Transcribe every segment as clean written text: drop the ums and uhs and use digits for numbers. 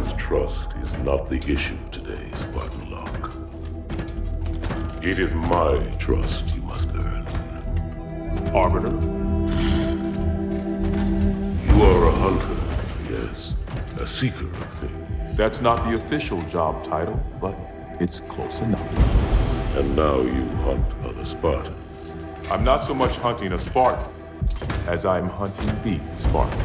Humans' trust is not the issue today, Spartan Locke. It is my trust you must earn. Arbiter? You are a hunter, yes. A seeker of things. That's not the official job title, but it's close enough. And now you hunt other Spartans. I'm not so much hunting a Spartan as I'm hunting the Spartan.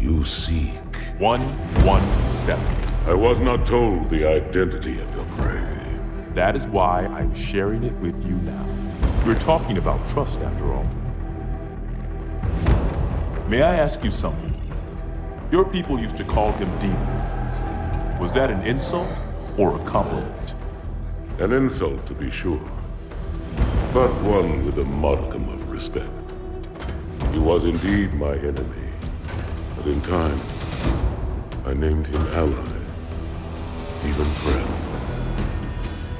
You seek 117. I was not told the identity of your prey. That is why I'm sharing it with you now. We're talking about trust, after all. May I ask you something? Your people used to call him Demon. Was that an insult or a compliment? An insult, to be sure, but one with a modicum of respect. He was indeed my enemy, but in time, I named him ally, even friend.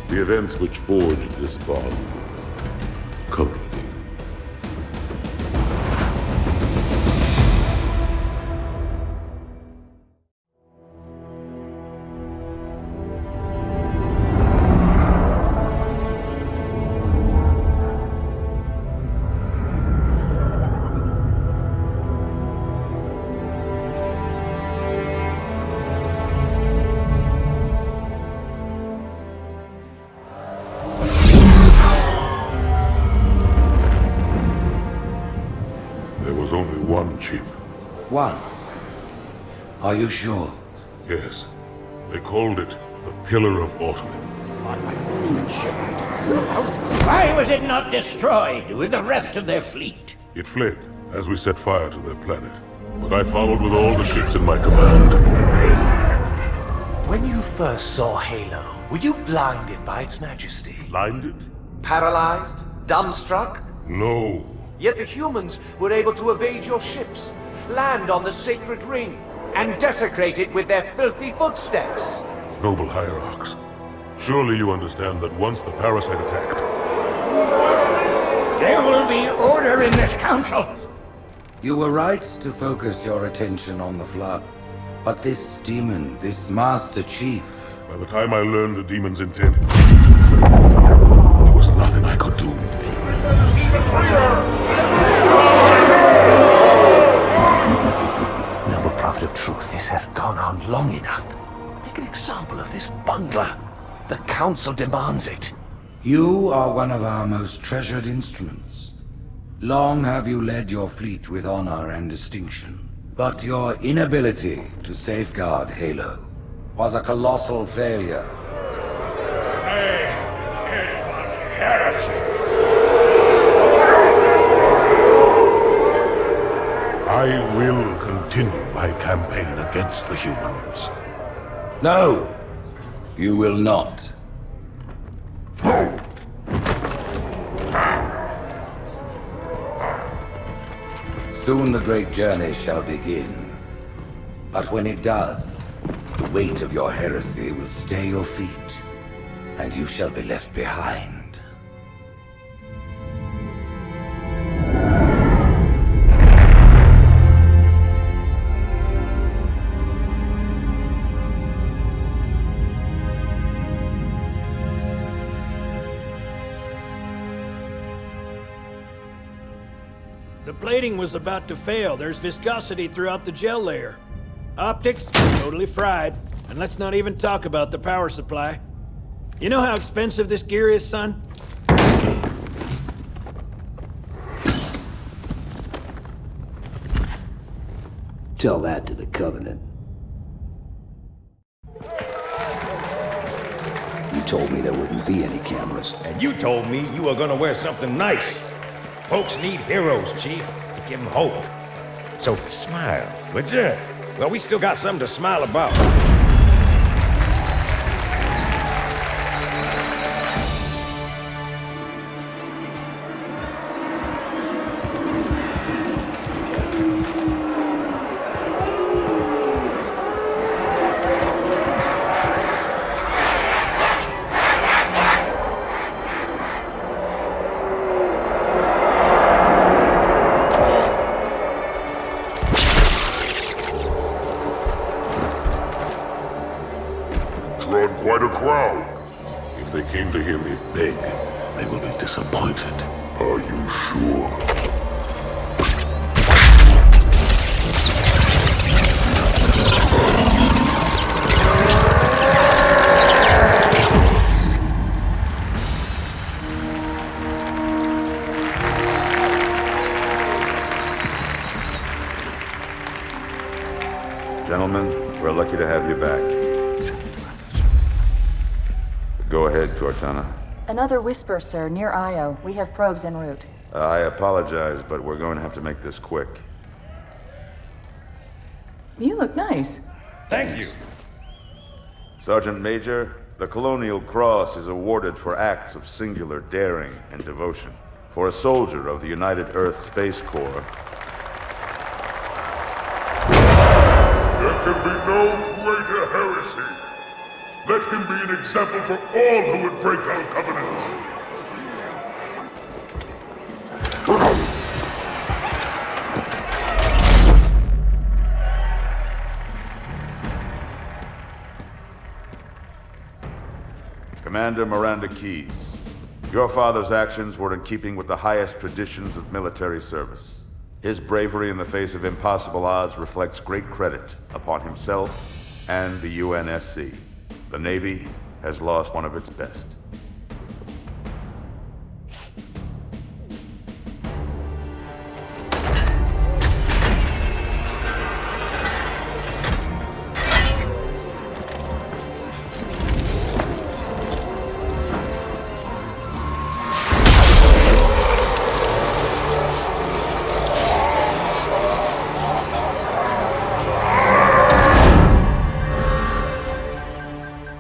The events which forged this bond were complicated. Only one chip. One? Are you sure? Yes. They called it the Pillar of Autumn. Why was it not destroyed with the rest of their fleet? It fled as we set fire to their planet. But I followed with all the ships in my command. When you first saw Halo, were you blinded by its majesty? Blinded? Paralyzed? Dumbstruck? No. Yet the humans were able to evade your ships, land on the sacred ring, and desecrate it with their filthy footsteps. Noble hierarchs, surely you understand that once the parasite attacked... There will be order in this council. You were right to focus your attention on the Flood. But this demon, this Master Chief... By the time I learned the demon's intent, there was nothing I could do. Noble Prophet of Truth, this has gone on long enough. Make an example of this bungler. The Council demands it. You are one of our most treasured instruments. Long have you led your fleet with honor and distinction. But your inability to safeguard Halo was a colossal failure. It was heresy. I will continue my campaign against the humans. No, you will not. Soon the great journey shall begin. But when it does, the weight of your heresy will stay your feet, and you shall be left behind. The plating was about to fail. There's viscosity throughout the gel layer. Optics, totally fried. And let's not even talk about the power supply. You know how expensive this gear is, son? Tell that to the Covenant. You told me there wouldn't be any cameras. And you told me you were gonna wear something nice. Folks need heroes, Chief, to give them hope. So smile, would you? Well, we still got something to smile about. crowd. If they came to hear me beg, they will be disappointed. Are you sure? Gentlemen, we're lucky to have you back. Go ahead, Cortana. Another whisper, sir, near Io. We have probes en route. I apologize, but we're going to have to make this quick. You look nice. Thank you. Sergeant Major, the Colonial Cross is awarded for acts of singular daring and devotion. For a soldier of the United Earth Space Corps, there can be no greater heresy. Let him be an example for all who would break our covenant. Commander Miranda Keyes, your father's actions were in keeping with the highest traditions of military service. His bravery in the face of impossible odds reflects great credit upon himself and the UNSC. The Navy has lost one of its best.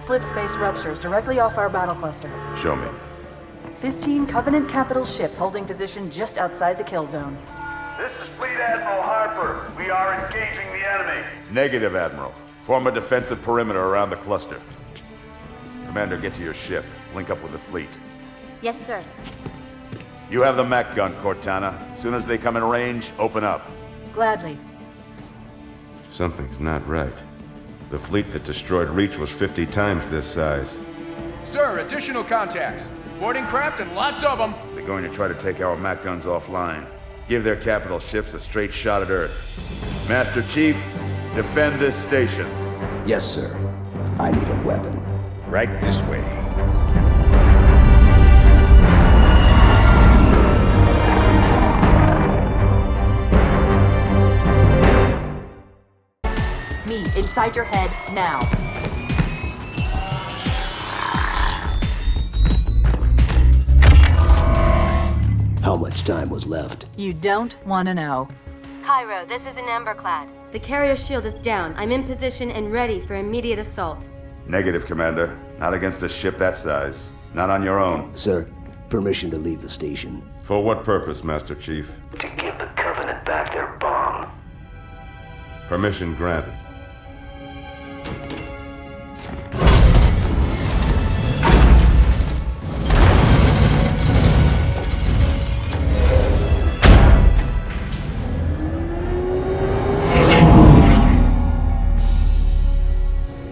Slip space ruptures directly off our battle cluster. Show me. 15 Covenant capital ships holding position just outside the kill zone. This is Fleet Admiral Harper. We are engaging the enemy. Negative, Admiral. Form a defensive perimeter around the cluster. Commander, get to your ship. Link up with the fleet. Yes, sir. You have the mech gun, Cortana. As soon as they come in range, open up. Gladly. Something's not right. The fleet that destroyed Reach was 50 times this size. Sir, additional contacts. Boarding craft and lots of them. They're going to try to take our mech guns offline. Give their capital ships a straight shot at Earth. Master Chief, defend this station. Yes, sir. I need a weapon. Right this way. Me, inside your head, now. How much time was left? You don't want to know. Cairo, this is an Emberclad. The carrier shield is down. I'm in position and ready for immediate assault. Negative, Commander. Not against a ship that size. Not on your own. Sir, permission to leave the station. For what purpose, Master Chief? To give the Covenant back their bomb. Permission granted.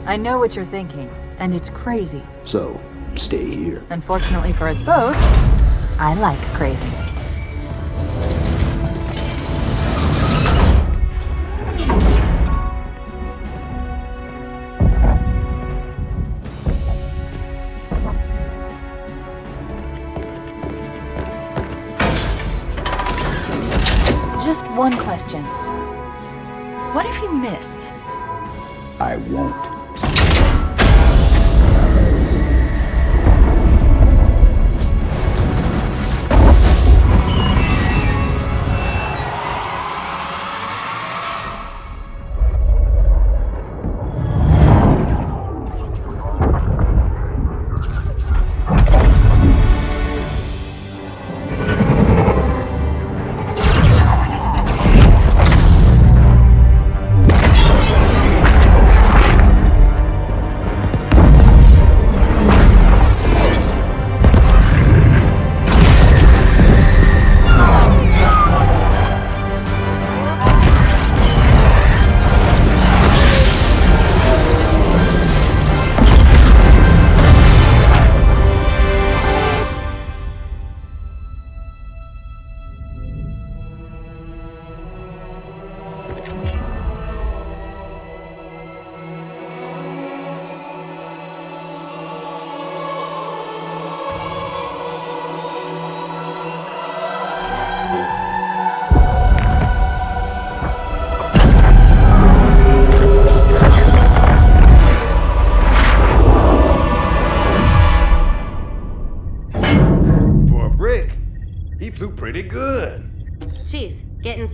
I know what you're thinking, and it's crazy. So, stay here. Unfortunately for us both, I like crazy. Just one question. What if you miss? I won't.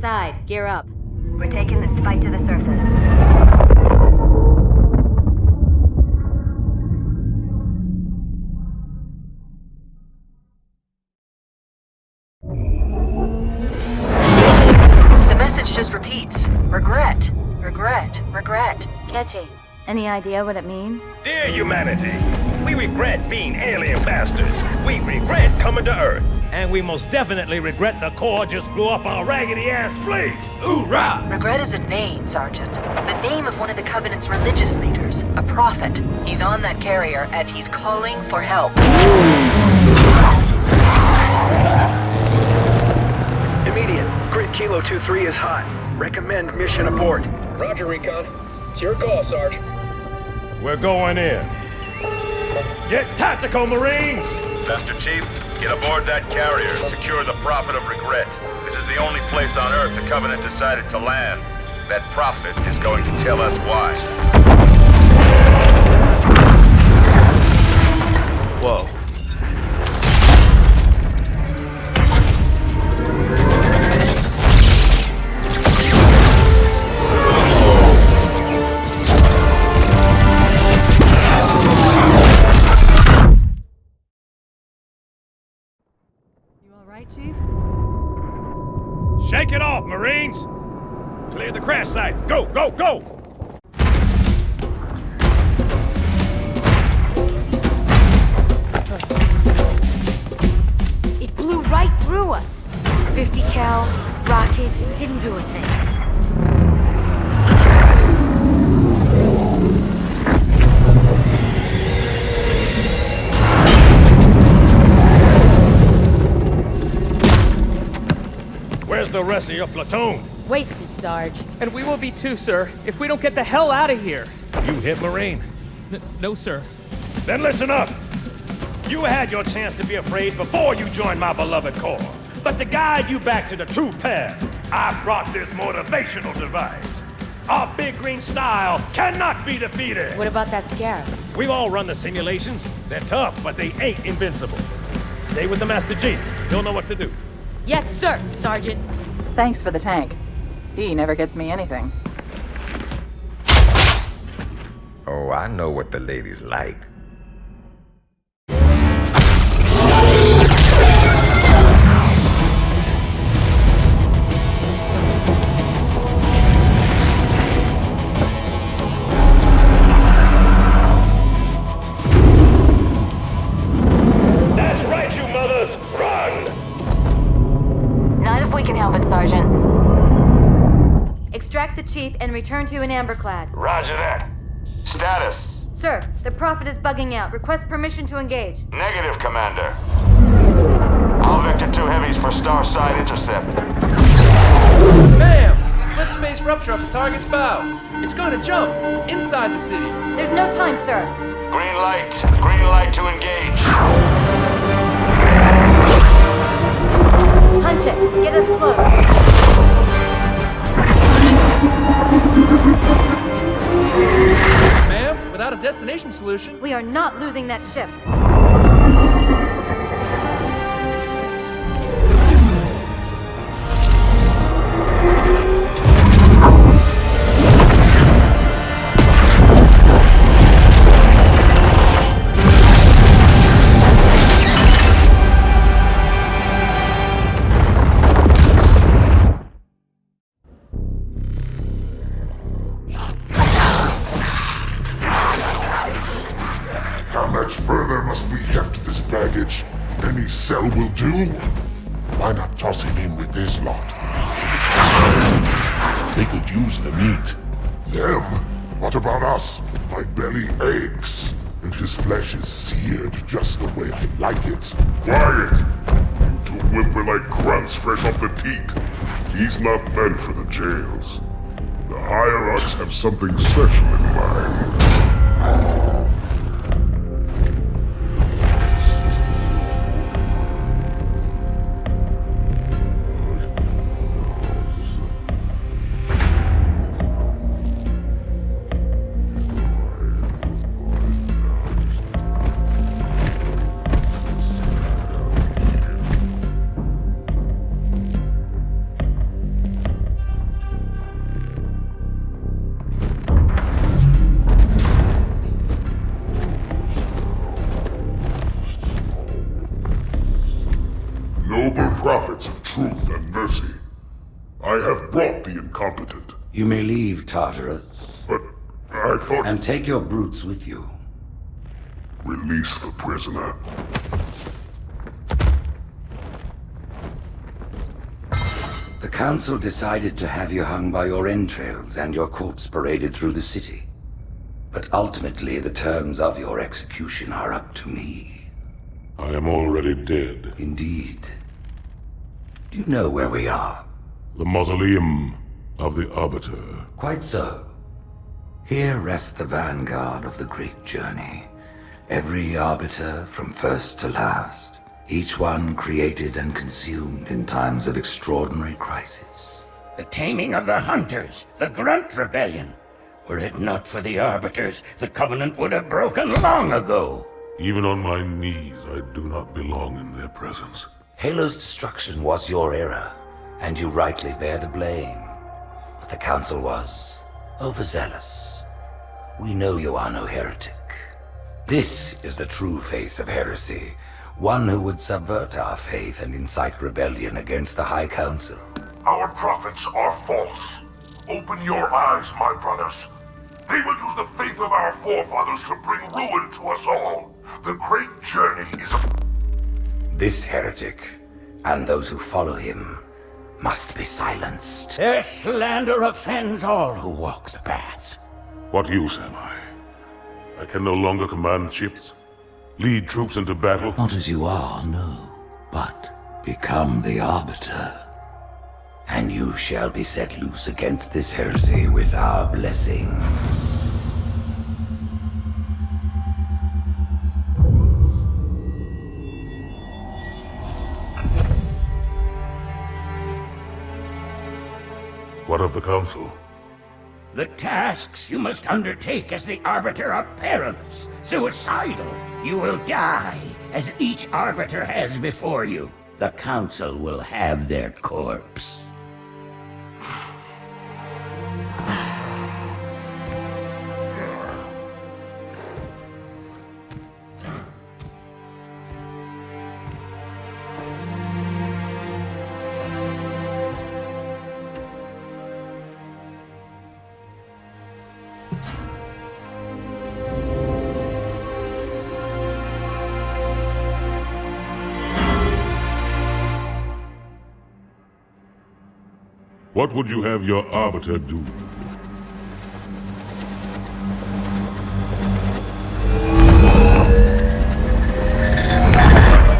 inside. Gear up. We're taking this fight to the surface. The message just repeats. Regret. Regret. Regret. Catchy. Any idea what it means? Dear humanity, we regret being alien bastards. We regret coming to Earth. And we most definitely regret the Corps just blew up our raggedy-ass fleet. Hoorah! Regret is a name, Sergeant. The name of one of the Covenant's religious leaders. A prophet. He's on that carrier, and he's calling for help. Immediate. Grid Kilo 2-3 is hot. Recommend mission abort. Roger, Recon. It's your call, Sarge. We're going in. Get tactical, Marines! Master Chief, get aboard that carrier and secure the Prophet of Regret. This is the only place on Earth the Covenant decided to land. That Prophet is going to tell us why. Whoa. Chief? Shake it off, Marines! Clear the crash site. Go, go, go! It blew right through us. 50 cal, rockets, didn't do a thing. Where's the rest of your platoon? Wasted, Sarge. And we will be too, sir, if we don't get the hell out of here. You hit Marine? No, sir. Then listen up! You had your chance to be afraid before you joined my beloved Corps. But to guide you back to the true path, I brought this motivational device. Our big green style cannot be defeated! What about that Scarab? We've all run the simulations. They're tough, but they ain't invincible. Stay with the Master Chief. He'll know what to do. Yes, sir, Sergeant. Thanks for the tank. He never gets me anything. Oh, I know what the ladies like. That's right, you mothers! Run! Not if we can help it, Sergeant. Extract the chief and return to an amberclad. Roger that. Status. Sir, the Prophet is bugging out. Request permission to engage. Negative, Commander. All Vector 2 heavies for star side intercept. Bam! Slip space rupture off the target's bow. It's going to jump inside the city. There's no time, sir. Green light to engage. Punch it. Get us close. Ma'am, without a destination solution. We are not losing that ship. Further must we heft this baggage? Any cell will do? Why not toss him in with this lot? They could use the meat. Them? What about us? My belly aches, and his flesh is seared just the way I like it. Quiet! You two whimper like grunts fresh off the teat. He's not meant for the jails. The higher-ups have something special in mind. truth and mercy. I have brought the incompetent. You may leave, Tartarus. But I thought... And take your brutes with you. Release the prisoner. The Council decided to have you hung by your entrails and your corpse paraded through the city. But ultimately, the terms of your execution are up to me. I am already dead. Indeed. Do you know where we are? The mausoleum of the Arbiter. Quite so. Here rests the vanguard of the great journey. Every Arbiter from first to last. Each one created and consumed in times of extraordinary crisis. The taming of the Hunters, the Grunt Rebellion. Were it not for the Arbiters, the Covenant would have broken long ago. Even on my knees, I do not belong in their presence. Halo's destruction was your error, and you rightly bear the blame. But the Council was overzealous. We know you are no heretic. This is the true face of Heresy, one who would subvert our faith and incite rebellion against the High Council. Our prophets are false. Open your eyes, my brothers. They will use the faith of our forefathers to bring ruin to us all. The great journey is... This heretic, and those who follow him, must be silenced. Their slander offends all who walk the path. What use am I? I can no longer command ships, lead troops into battle. Not as you are, no, but become the Arbiter. And you shall be set loose against this heresy with our blessing. What of the Council? The tasks you must undertake as the Arbiter are perilous, suicidal. You will die, as each Arbiter has before you. The Council will have their corpse. What would you have your Arbiter do?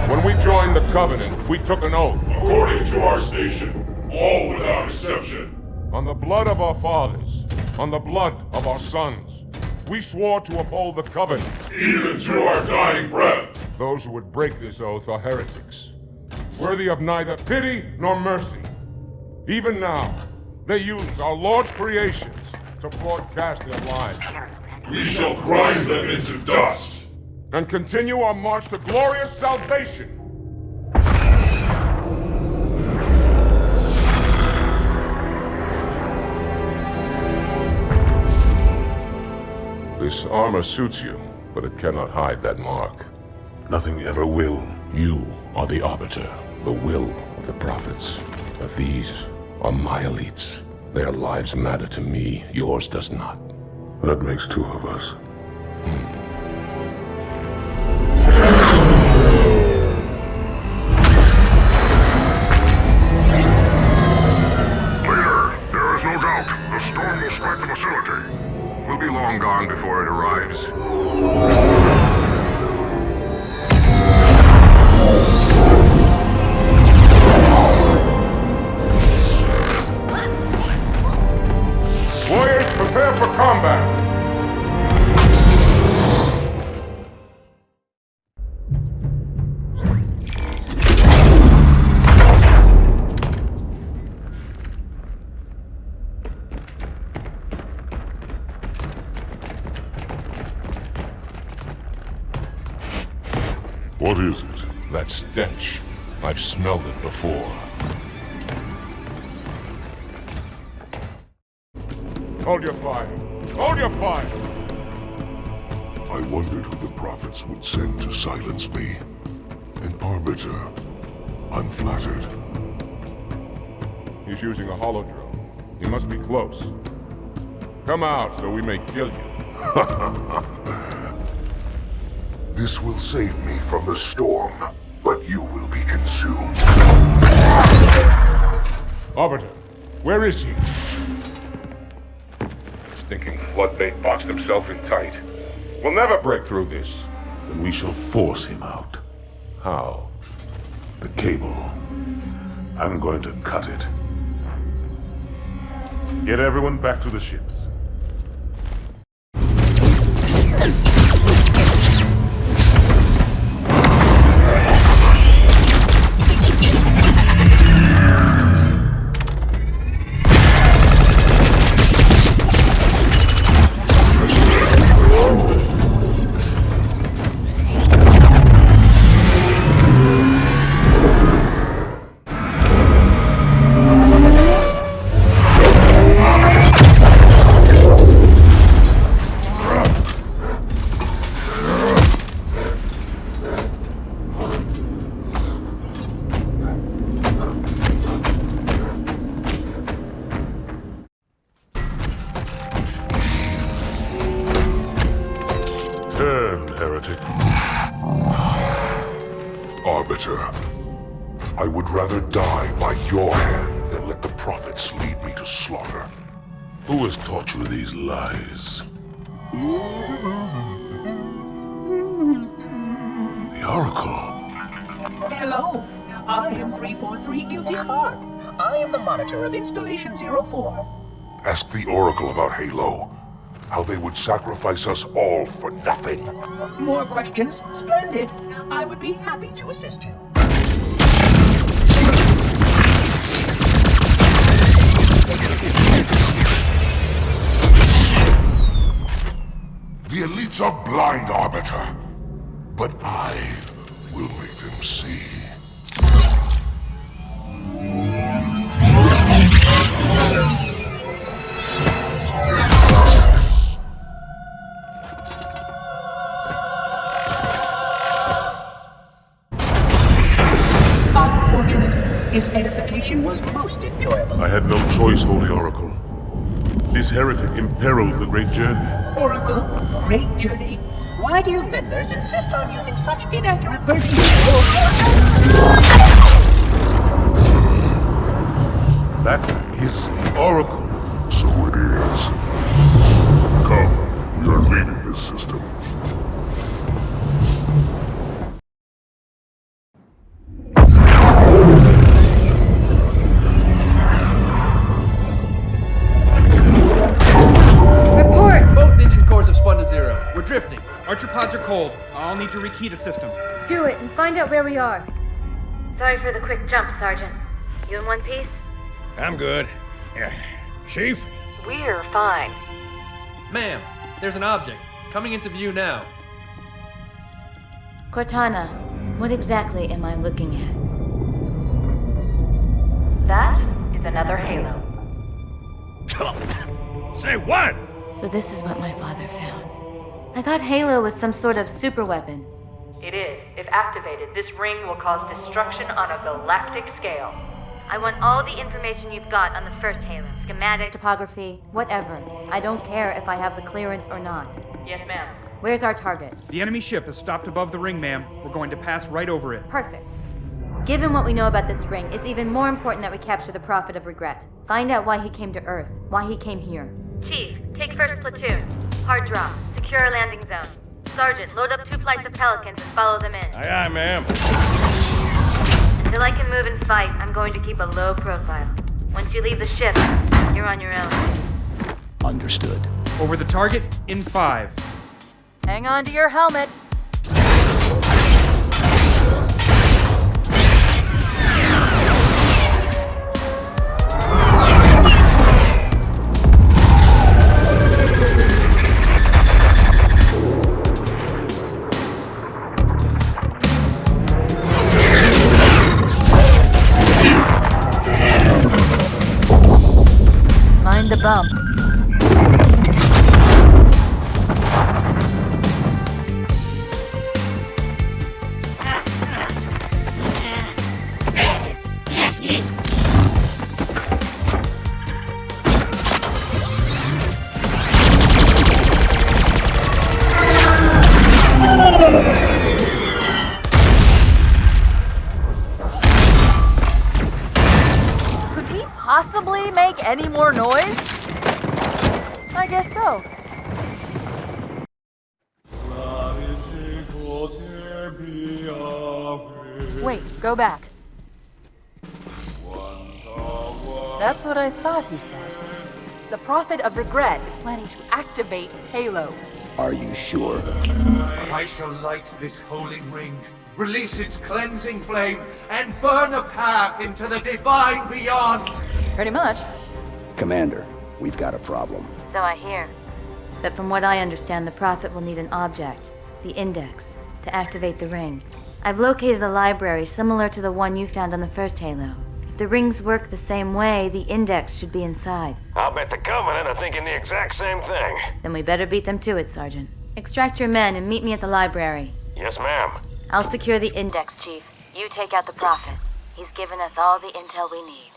When we joined the Covenant, we took an oath. According to our station, all without exception. On the blood of our fathers, on the blood of our sons, we swore to uphold the Covenant. Even to our dying breath. Those who would break this oath are heretics, worthy of neither pity nor mercy. Even now, they use our Lord's creations to broadcast their lies. We shall grind them into dust. And continue our march to glorious salvation. This armor suits you, but it cannot hide that mark. Nothing ever will. You are the Arbiter, the will of the prophets. But these are my elites. Their lives matter to me, yours does not. That makes two of us. Leader, there is no doubt the storm will strike the facility. We'll be long gone before it arrives. Warriors, prepare for combat! What is it? That stench. I've smelled it before. Hold your fire. Hold your fire! I wondered who the prophets would send to silence me. An Arbiter. I'm flattered. He's using a holodrome. He must be close. Come out so we may kill you. This will save me from the storm, but you will be consumed. Arbiter, where is he? Stinking floodmate boxed himself in tight. We'll never break through this. Then we shall force him out. How? The cable. I'm going to cut it. Get everyone back to the ships. Heretic. Arbiter, I would rather die by your hand than let the prophets lead me to slaughter. Who has taught you these lies? The Oracle. Hello, I am 343 Guilty Spark. I am the monitor of Installation 04. Ask the Oracle about Halo. How they would sacrifice us all for nothing. More questions? Splendid. I would be happy to assist you. The elites are blind, Arbiter. But I will make them see. His edification was most enjoyable. I had no choice, Holy Oracle. This heretic imperiled the great journey. Oracle, great journey. Why do you meddlers insist on using such inaccurate verbiage? That is the Oracle. So it is. Come, we are leaving this system. We're drifting. Archer pods are cold. I'll need to rekey the system. Do it and find out where we are. Sorry for the quick jump, Sergeant. You in one piece? I'm good. Chief? We're fine. Ma'am, there's an object coming into view now. Cortana, what exactly am I looking at? That is another Halo. Say what? So this is what my father found. I thought Halo was some sort of superweapon. It is. If activated, this ring will cause destruction on a galactic scale. I want all the information you've got on the first Halo. Schematic, topography, whatever. I don't care if I have the clearance or not. Yes, ma'am. Where's our target? The enemy ship is stopped above the ring, ma'am. We're going to pass right over it. Perfect. Given what we know about this ring, it's even more important that we capture the Prophet of Regret. Find out why he came to Earth, why he came here. Chief, take first platoon. Hard drop. Secure landing zone. Sergeant, load up 2 flights of Pelicans and follow them in. Aye, aye, ma'am. Until I can move and fight, I'm going to keep a low profile. Once you leave the ship, you're on your own. Understood. Over the target in 5. Hang on to your helmet. Mind the bump. any more noise? I guess so. Wait, go back. That's what I thought he said. The Prophet of Regret is planning to activate Halo. Are you sure? I shall light this holy ring, release its cleansing flame, and burn a path into the divine beyond. Pretty much. Commander, we've got a problem. So I hear. But from what I understand, the Prophet will need an object, the Index, to activate the ring. I've located a library similar to the one you found on the first Halo. If the rings work the same way, the Index should be inside. I'll bet the Covenant are thinking the exact same thing. Then we better beat them to it, Sergeant. Extract your men and meet me at the library. Yes, ma'am. I'll secure the Index, Chief. You take out the Prophet. He's given us all the intel we need.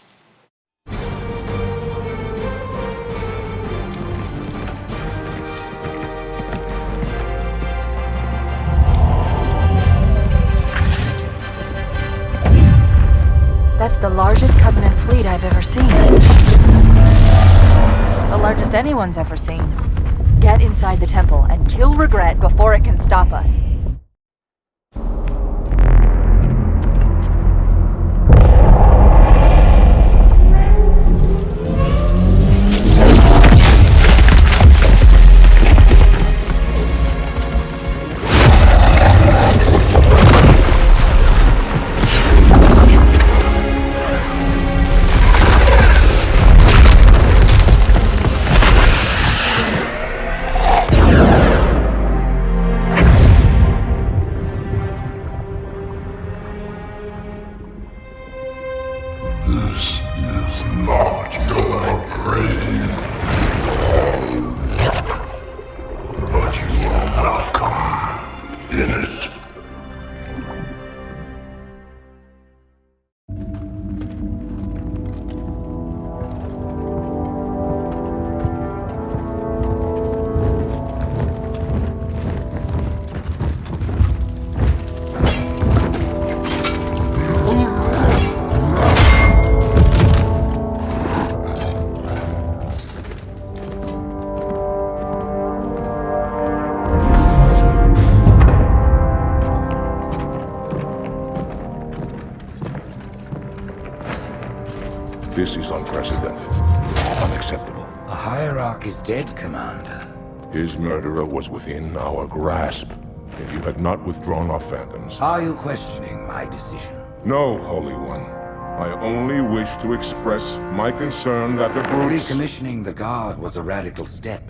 That's the largest Covenant fleet I've ever seen. The largest anyone's ever seen. Get inside the temple and kill Regret before it can stop us. This is not your grave, but you are welcome in it. This is unprecedented. Unacceptable. The Hierarch is dead, Commander. His murderer was within our grasp. If you had not withdrawn our phantoms... Are you questioning my decision? No, Holy One. I only wish to express my concern that the brutes... Recommissioning the Guard was a radical step.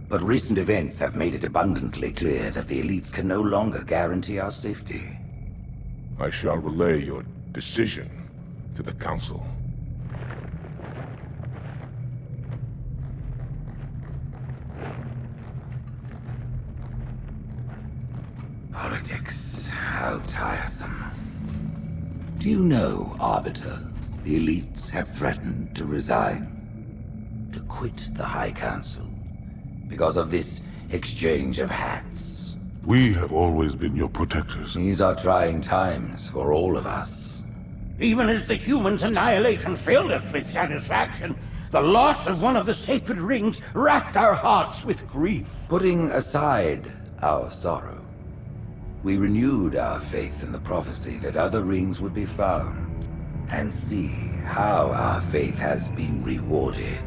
But recent events have made it abundantly clear that the elites can no longer guarantee our safety. I shall relay your decision to the Council. Politics, how tiresome. Do you know, Arbiter, the elites have threatened to resign, to quit the High Council, because of this exchange of hats? We have always been your protectors. These are trying times for all of us. Even as the humans' annihilation filled us with satisfaction, the loss of one of the sacred rings racked our hearts with grief. Putting aside our sorrow, we renewed our faith in the prophecy that other rings would be found, and see how our faith has been rewarded.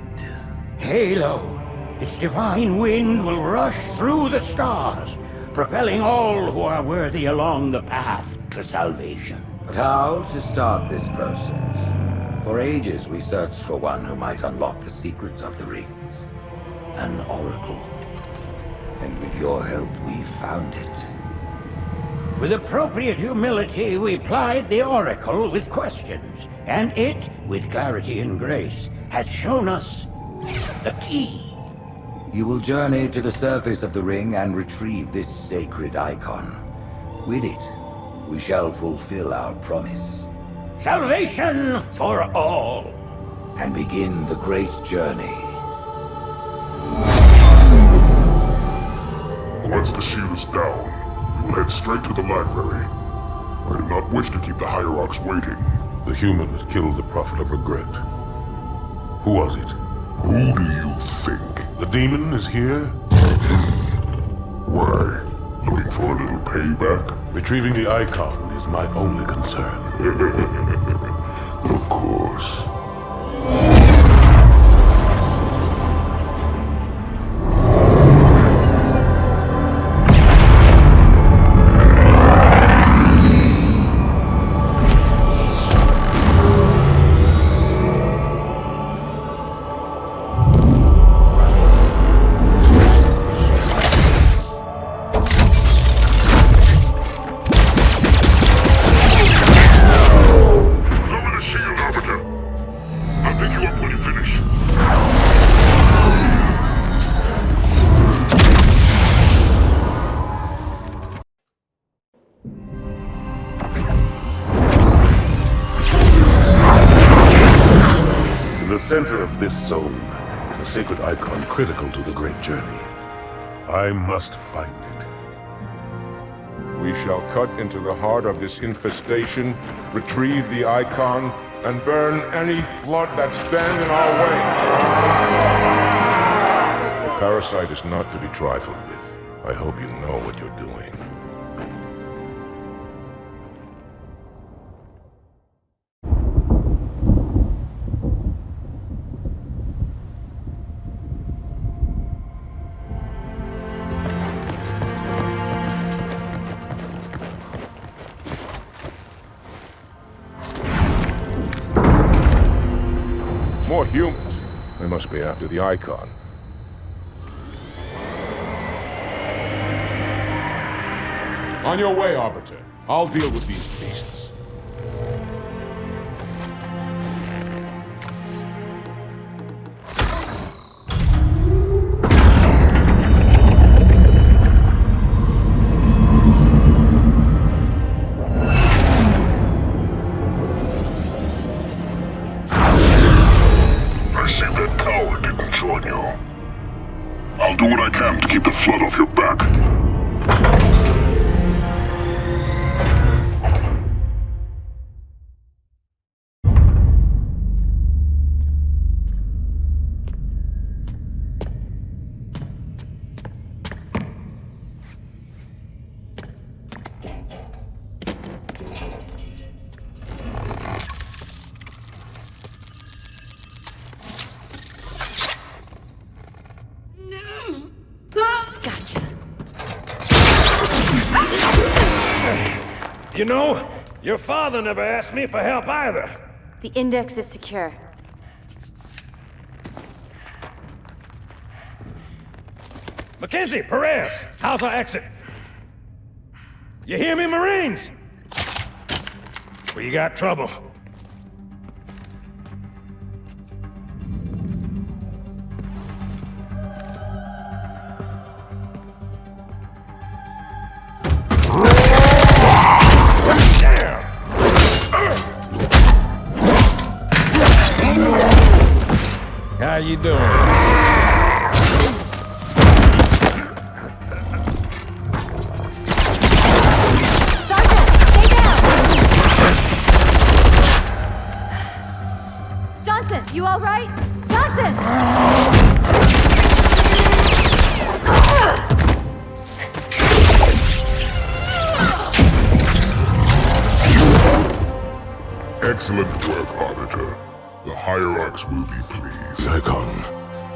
Halo, its divine wind will rush through the stars, propelling all who are worthy along the path to salvation. But how to start this process? For ages we searched for one who might unlock the secrets of the rings. An oracle. And with your help, we found it. With appropriate humility, we plied the Oracle with questions, and it, with clarity and grace, has shown us the key. You will journey to the surface of the ring and retrieve this sacred icon. With it, we shall fulfill our promise. Salvation for all. And begin the great journey. Once the shield is down, we will head straight to the library. I do not wish to keep the Hierarchs waiting. The humans killed the Prophet of Regret. Who was it? Who do you think? The demon is here? Why? Looking for a little payback? Retrieving the icon is my only concern. Of course. In the center of this zone is a sacred icon critical to the great journey. I must find it. We shall cut into the heart of this infestation, retrieve the icon, and burn any flood that stand in our way. The parasite is not to be trifled with. I hope you know what you're doing. More humans. They must be after the icon. On your way, Arbiter. I'll deal with these beasts. I'll do what I can to keep the flood off your back. You know, your father never asked me for help either. The index is secure. Mackenzie, Perez, how's our exit? You hear me, Marines? We got trouble. How you doing? Sergeant, stay down! Johnson, you all right? Johnson! Excellent work, Arbiter. The Hierarchs will be pleased. The icon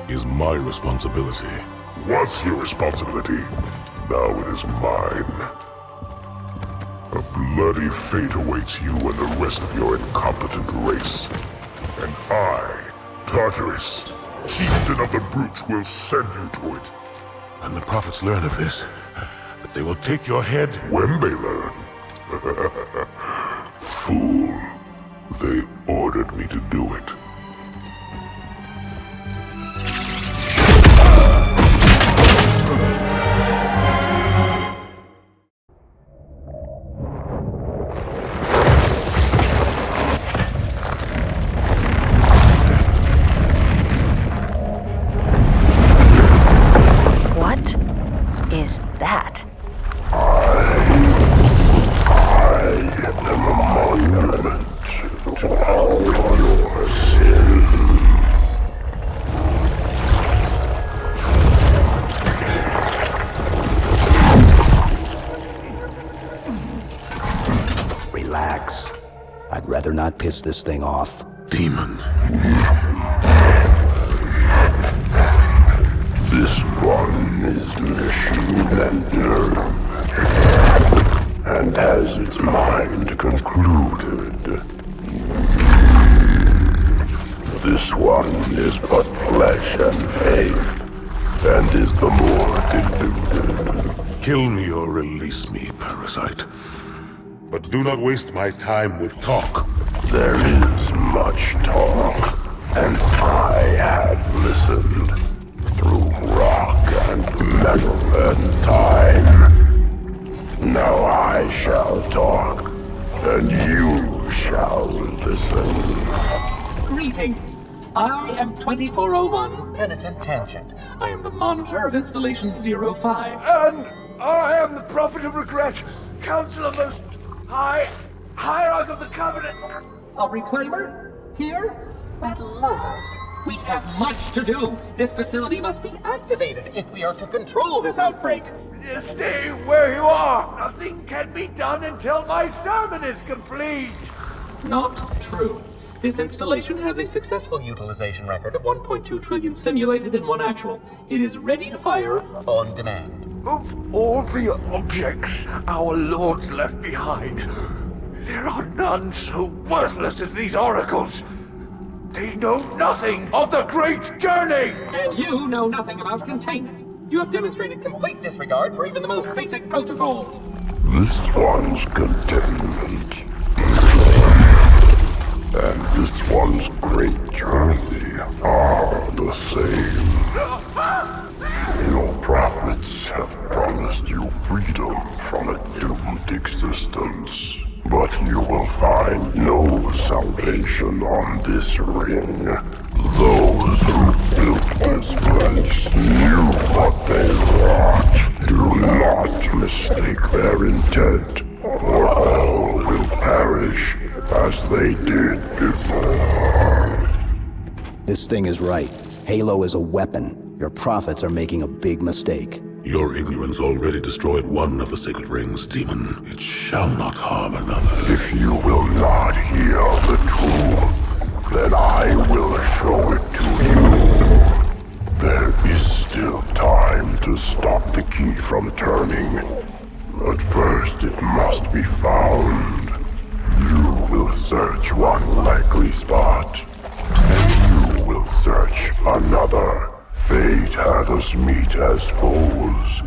is my responsibility. Was your responsibility. Now it is mine. A bloody fate awaits you and the rest of your incompetent race. And I, Tartarus, chieftain of the brutes, will send you to it. And the prophets learn of this, that they will take your head. When they learn. Fool. They ordered me to do it. What is that? I am a monument to all your sins. not piss this thing off. Demon. This one is machine and nerve, and has its mind concluded. This one is but flesh and faith, and is the more deluded. Kill me or release me, parasite. But do not waste my time with talk. There is much talk, and I have listened through rock and metal and time. Now I shall talk, and you shall listen. Greetings. I am 2401 Penitent Tangent. I am the monitor of Installation 05. And I am the Prophet of Regret, Council of Most High, Hierarch of the Covenant. A reclaimer? Here? At last. We have much to do. This facility must be activated if we are to control this outbreak. Stay where you are. Nothing can be done until my sermon is complete. Not true. This installation has a successful utilization record of 1.2 trillion simulated and 1 actual. It is ready to fire on demand. Of all the objects our lords left behind, there are none so worthless as these oracles. They know nothing of the great journey! And you know nothing about containment. You have demonstrated complete disregard for even the most basic protocols. This one's containment, and this one's great journey are the same. Your prophets have promised you freedom from a doomed existence, but you will find no salvation on this ring. Those who built this place knew what they wrought. Do not mistake their intent, or all will perish as they did before. This thing is right. Halo is a weapon. Your prophets are making a big mistake. Your ignorance already destroyed one of the sacred rings, demon. It shall not harm another. If you will not hear the truth, then I will show it to you. There is still time to stop the key from turning. But first it must be found. You will search one likely spot, and you will search another. Fate had us meet as foes,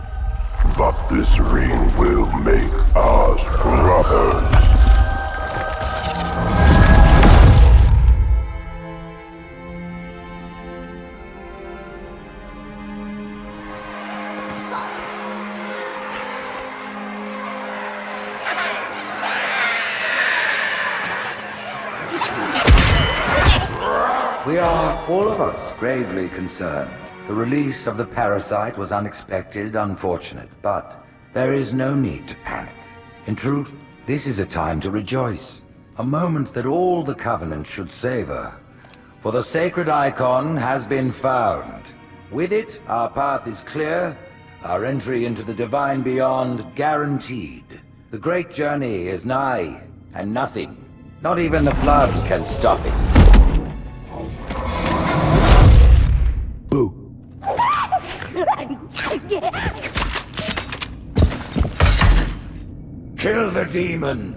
but this ring will make us brothers. We are, all of us, gravely concerned. The release of the parasite was unexpected, unfortunate, but there is no need to panic. In truth, this is a time to rejoice. A moment that all the Covenant should savor. For the sacred icon has been found. With it, our path is clear, our entry into the divine beyond guaranteed. The great journey is nigh, and nothing, not even the flood, can stop it. Boo. Kill the demon!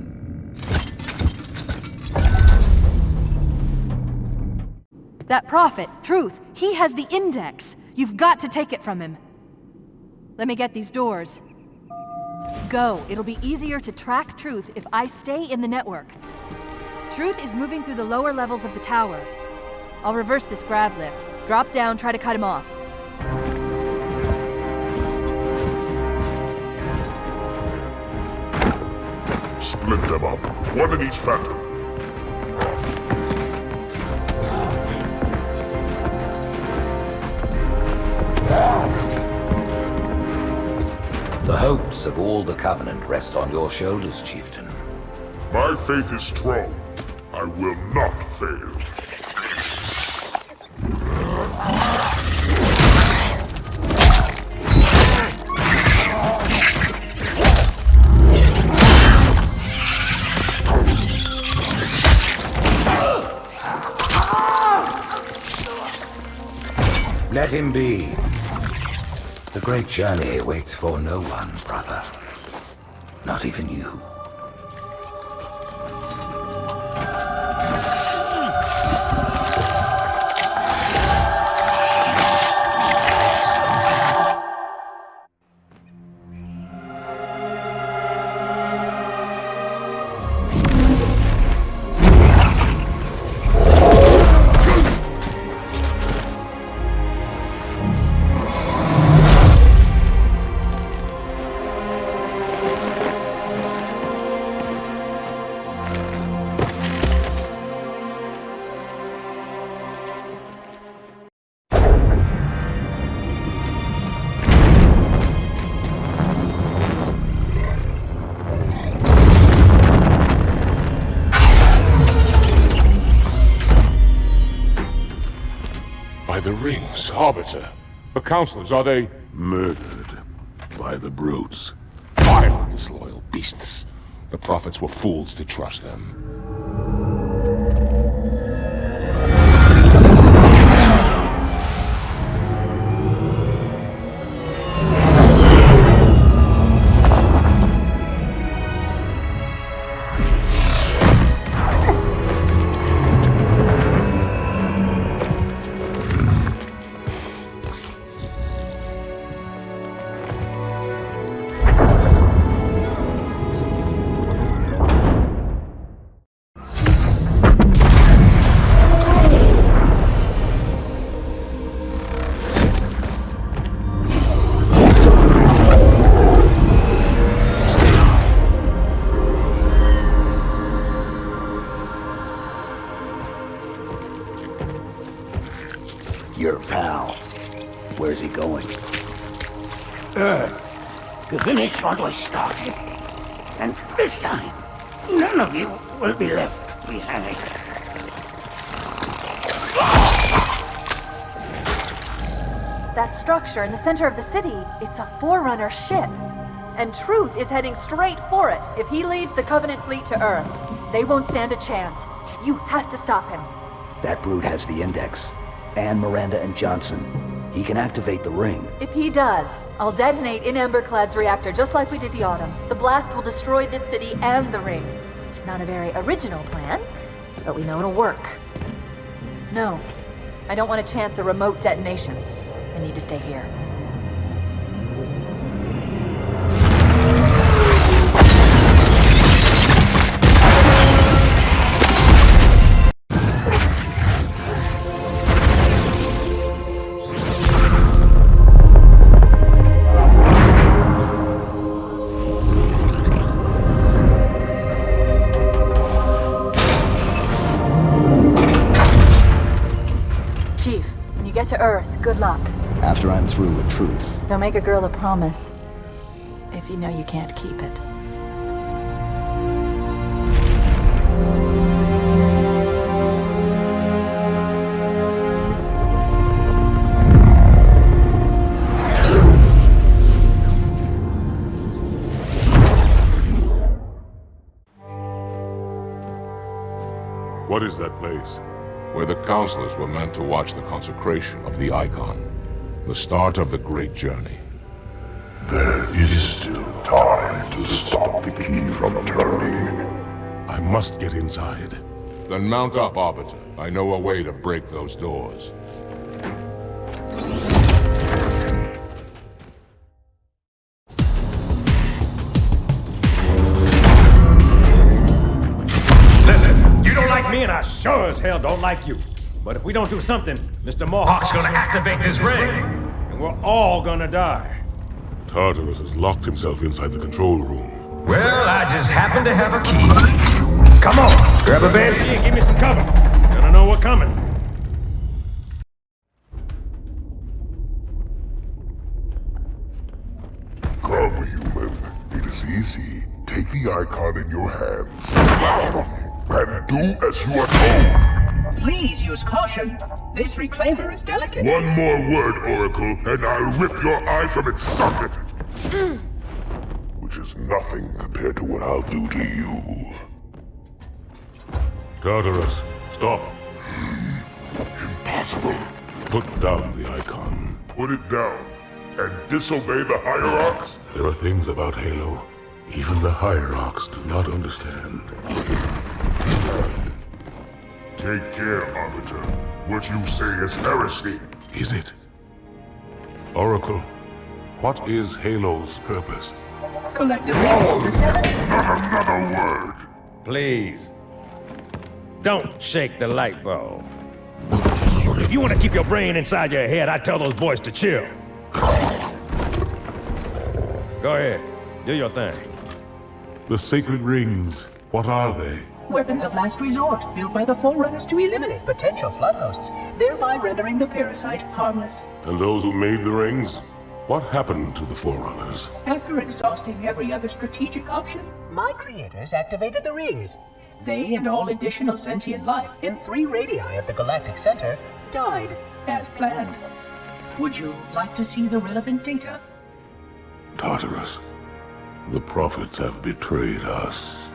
That prophet, Truth, he has the index. You've got to take it from him. Let me get these doors. Go. It'll be easier to track Truth if I stay in the network. Truth is moving through the lower levels of the tower. I'll reverse this grav lift. Drop down, try to cut him off. Split them up, one in each phantom. The hopes of all the Covenant rest on your shoulders, Chieftain. My faith is strong. I will not fail. him be. The great journey waits for no one, brother. Not even you. The rings, Arbiter. The counselors, are they... Murdered by the brutes. Vile, disloyal beasts. The prophets were fools to trust them. Your pal. Where's he going? Earth, to finish what I started. And this time, none of you will be left behind. That structure in the center of the city, it's a Forerunner ship. And Truth is heading straight for it. If he leads the Covenant fleet to Earth, they won't stand a chance. You have to stop him. That brute has the Index. And Miranda and Johnson. He can activate the ring. If he does, I'll detonate in Emberclad's reactor just like we did the Autumn's. The blast will destroy this city and the ring. Not a very original plan, but we know it'll work. No, I don't want to chance a remote detonation. I need to stay here. Get to Earth. Good luck. After I'm through with Truth. Don't make a girl a promise if you know you can't keep it. What is that place? Where the counselors were meant to watch the consecration of the Icon. The start of the great journey. There is still time to stop the key from turning. I must get inside. Then mount up, Arbiter. I know a way to break those doors. Me and I sure as hell don't like you. But if we don't do something, Mr. Mohawk's gonna activate this ring. And we're all gonna die. Tartarus has locked himself inside the control room. Well, I just happen to have a key. Come on, grab a banshee and give me some cover. Gonna know what's coming. Come, human. It is easy. Take the Icon in your hands. And do as you are told. Please use caution. This reclaimer is delicate. One more word, Oracle, and I'll rip your eye from its socket. Which is nothing compared to what I'll do to you. Tartarus, stop. Impossible. Put down the Icon. put it down and disobey the Hierarchs? There are things about Halo even the Hierarchs do not understand. Take care, Arbiter. What you say is heresy. Is it? Oracle, what is Halo's purpose? Collectively, the seven... Not another word! Please. Don't shake the light bulb. If you want to keep your brain inside your head, I'd tell those boys to chill. Go ahead. Do your thing. The sacred rings, what are they? Weapons of last resort, built by the Forerunners to eliminate potential flood hosts, thereby rendering the parasite harmless. And those who made the rings? What happened to the Forerunners? After exhausting every other strategic option, my creators activated the rings. They and all additional sentient life in 3 radii of the galactic center died as planned. Would you like to see the relevant data? Tartarus, the prophets have betrayed us.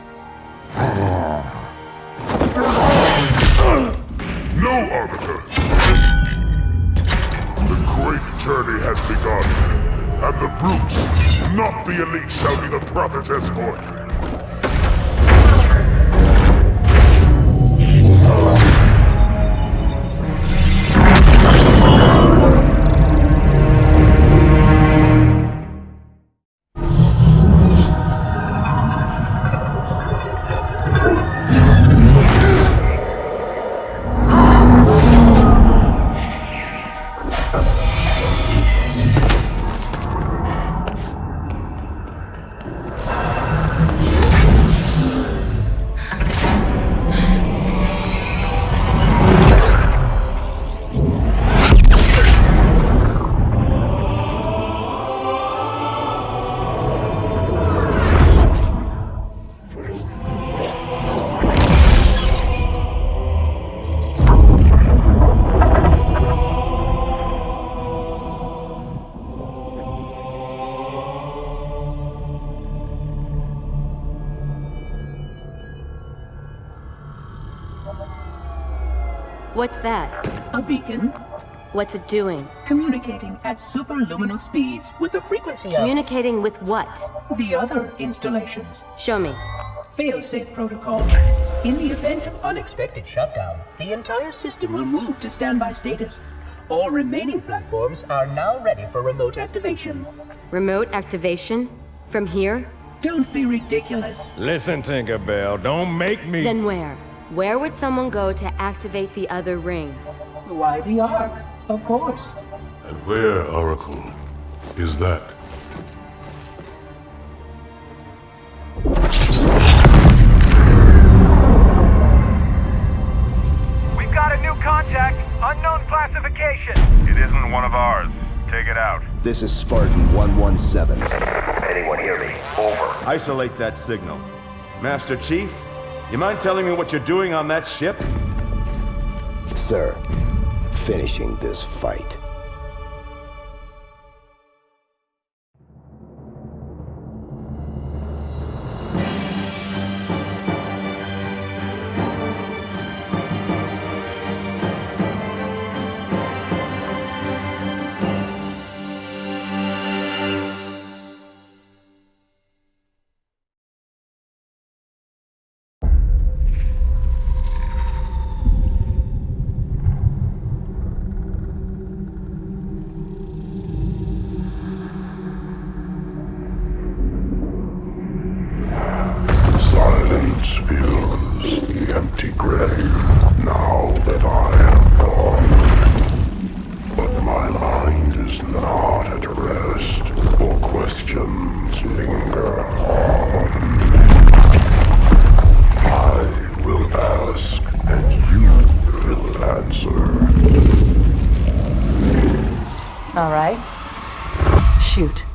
No, Arbiter! The great journey has begun, and the brutes, not the elite, shall be the Prophet's escort. What's that? A beacon. What's it doing? Communicating at superluminal speeds with the frequency of... Communicating with what? The other installations. Show me. Fail-safe protocol. In the event of unexpected shutdown, the entire system will move to standby status. All remaining platforms are now ready for remote activation. Remote activation? From here? Don't be ridiculous. Listen, Tinkerbell, don't make me... Then where? Where would someone go to activate the other rings? Why the Ark? Of course. And where, Oracle, is that? We've got a new contact, unknown classification. It isn't one of ours. Take it out. This is Spartan 117. Anyone hear me? Over. Isolate that signal. Master Chief, you mind telling me what you're doing on that ship? Sir, finishing this fight. Silence fills the empty grave now that I have gone. But my mind is not at rest, for questions linger on. I will ask, and you will answer. All right. Shoot.